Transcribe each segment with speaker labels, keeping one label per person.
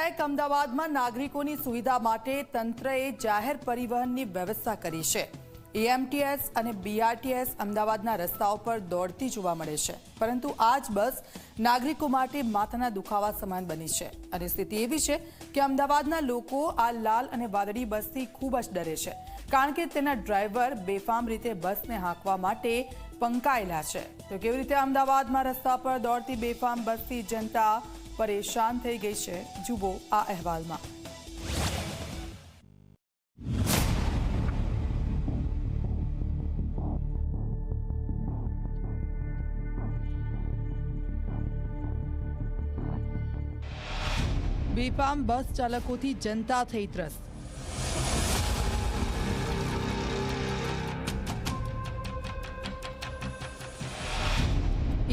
Speaker 1: Track અમદાવાદમાં નાગરિકોની સુવિધા માટે તંત્રએ જાહેર પરિવહનની વ્યવસ્થા કરી છે। એએમટીએસ અને બીઆરટીએસ અમદાવાદના રસ્તાઓ પર દોડતી જોવા મળે છે, પરંતુ આ જ બસ નાગરિકો માટે માથાના દુખાવા સમાન બની છે અને સ્થિતિ એવી છે કે અમદાવાદના લોકો આ લાલ અને વાદળી બસથી ખૂબ જ ડરે છે, કારણ કે તેના ડ્રાઈવર બેફામ રીતે બસને હાંકવા માટે પંકાયેલા છે। તો કેવી રીતે અમદાવાદમાં રસ્તા પર દોડતી બેફામ બસથી જનતા પરેશાન થઈ ગઈ છે, જુઓ આ અહેવાલમાં। બેફામ બસ ચાલકોથી જનતા થઈ ત્રસ્ત।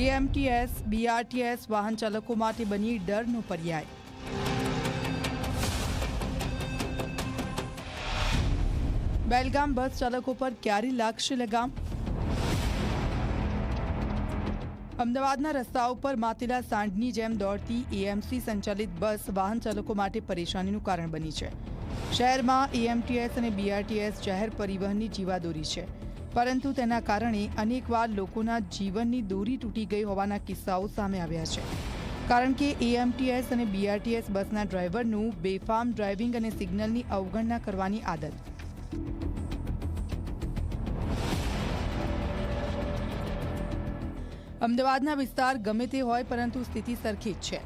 Speaker 1: એએમટીએસ બીઆરટીએસ વાહન ચાલકો માટે બની ડરનો પર્યાય। બેલગામ બસ ચાલકો પર ક્યારે લાગશે લગામ? અમદાવાદના રસ્તાઓ પર માતેલા સાંઢની જેમ દોડતી એએમસી સંચાલિત બસ વાહન ચાલકો માટે પરેશાનીનું કારણ બની છે। શહેરમાં એએમટીએસ અને બીઆરટીએસ જાહેર પરિવહનની જીવાદોરી છે, પરંતુ તેના કારણે અનેકવાર લોકોના જીવનની દોરી તૂટી ગઈ હોવાના કિસ્સાઓ સામે આવ્યા છે, કારણ કે એએમટીએસ અને બીઆરટીએસ બસના ડ્રાઈવરનું બેફામ ડ્રાઇવિંગ અને સિગ્નલની અવગણના કરવાની આદત। અમદાવાદના વિસ્તાર ગમે તે હોય, પરંતુ સ્થિતિ સરખી જ છે।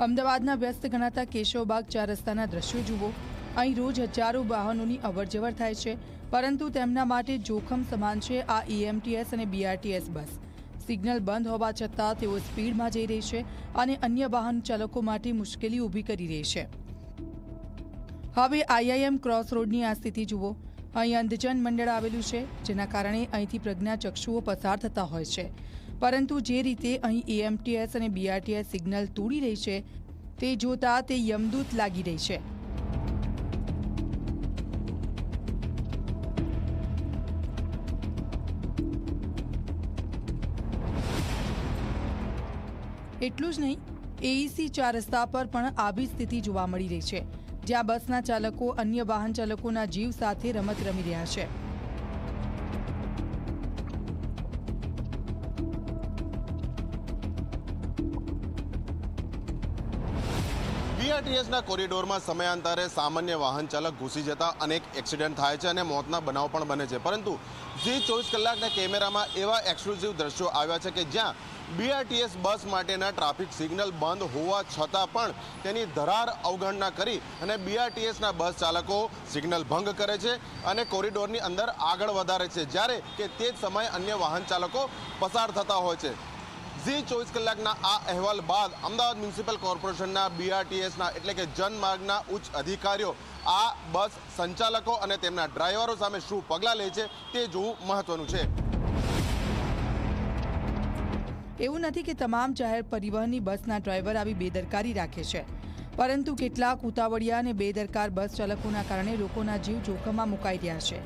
Speaker 1: અમદાવાદના વ્યસ્ત ગણાતા કેશવબાગ 4 રસ્તાના દ્રશ્યો જુઓ। અહીં રોજ હજારો વાહનોની અવરજવર થાય છે, પરંતુ તેમના માટે જોખમ સમાન છે આ એએમટીએસ અને બીઆરટીએસ બસ। સિગ્નલ બંધ હોવા છતાં તેઓ સ્પીડમાં જઈ રહી છે અને અન્ય વાહન ચાલકો માટે મુશ્કેલી ઊભી કરી રહી છે। હવે આઈઆઈએમ ક્રોસ રોડની આ સ્થિતિ જુઓ। અહીં અંધજન મંડળ આવેલું છે, જેના કારણે અહીંથી પ્રજ્ઞાચક્ષુઓ પસાર થતા હોય છે, પરંતુ જે રીતે અહીં એએમટીએસ અને બીઆરટીએસ સિગ્નલ તોડી રહી છે, તે જોતા તે યમદૂત લાગી રહી છે। એટલું જ નહીં, એઈસી 4 રસ્તા પર પણ આવી સ્થિતિ જોવા મળી રહી છે, જ્યાં બસના ચાલકો અન્ય વાહન ચાલકોના જીવ સાથે રમત રમી રહ્યા છે।
Speaker 2: બીઆરટીએસના કોરિડોરમાં સમયાંતરે સામાન્ય વાહન ચાલક ઘૂસી જતા અનેક એક્સિડન્ટ થાય છે અને મોતના બનાવ પણ બને છે, પરંતુ ઝી 24 કલાકના કેમેરામાં એવા એક્સક્લુઝિવ દ્રશ્યો આવ્યા છે કે જ્યાં બીઆરટીએસ બસ માટેના ટ્રાફિક સિગ્નલ બંધ હોવા છતાં પણ તેની ધરાર અવગણના કરી અને બીઆરટીએસના બસ ચાલકો સિગ્નલ ભંગ કરે છે અને કોરિડોરની અંદર આગળ વધારે છે, જ્યારે કે તે જ સમયે અન્ય વાહન ચાલકો પસાર થતા હોય છે। ઝી 24 કલાકના આ અહેવાલ બાદ અમદાવાદ મ્યુનિસિપલ કોર્પોરેશનના બીઆરટીએસના એટલે કે જનમાર્ગના ઉચ્ચ અધિકારીઓ આ બસ સંચાલકો અને તેમના ડ્રાઈવરો સામે શું પગલાં લે છે તે જોવું મહત્વનું છે।
Speaker 1: એવું નથી કે તમામ જાહેર પરિવહનની બસના ડ્રાઈવર આવી બેદરકારી રાખે છે, પરંતુ કેટલાક ઉતાવળિયા અને બેદરકાર બસ ચાલકોના કારણે લોકોના જીવ જોખમમાં મુકાઈ રહ્યા છે।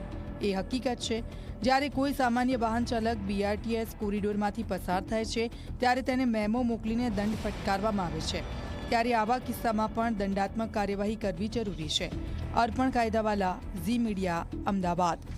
Speaker 1: એ હકીકત છે, જ્યારે કોઈ સામાન્ય વાહન ચાલક બીઆરટીએસ કોરિડોરમાંથી પસાર થાય છે, ત્યારે તેને મેમો મોકલીને દંડ ફટકારવામાં આવે છે, ત્યારે આવા કિસ્સામાં પણ દંડાત્મક કાર્યવાહી કરવી જરૂરી છે। અર્પણ કાયદાવાલા, ઝી મીડિયા, અમદાવાદ।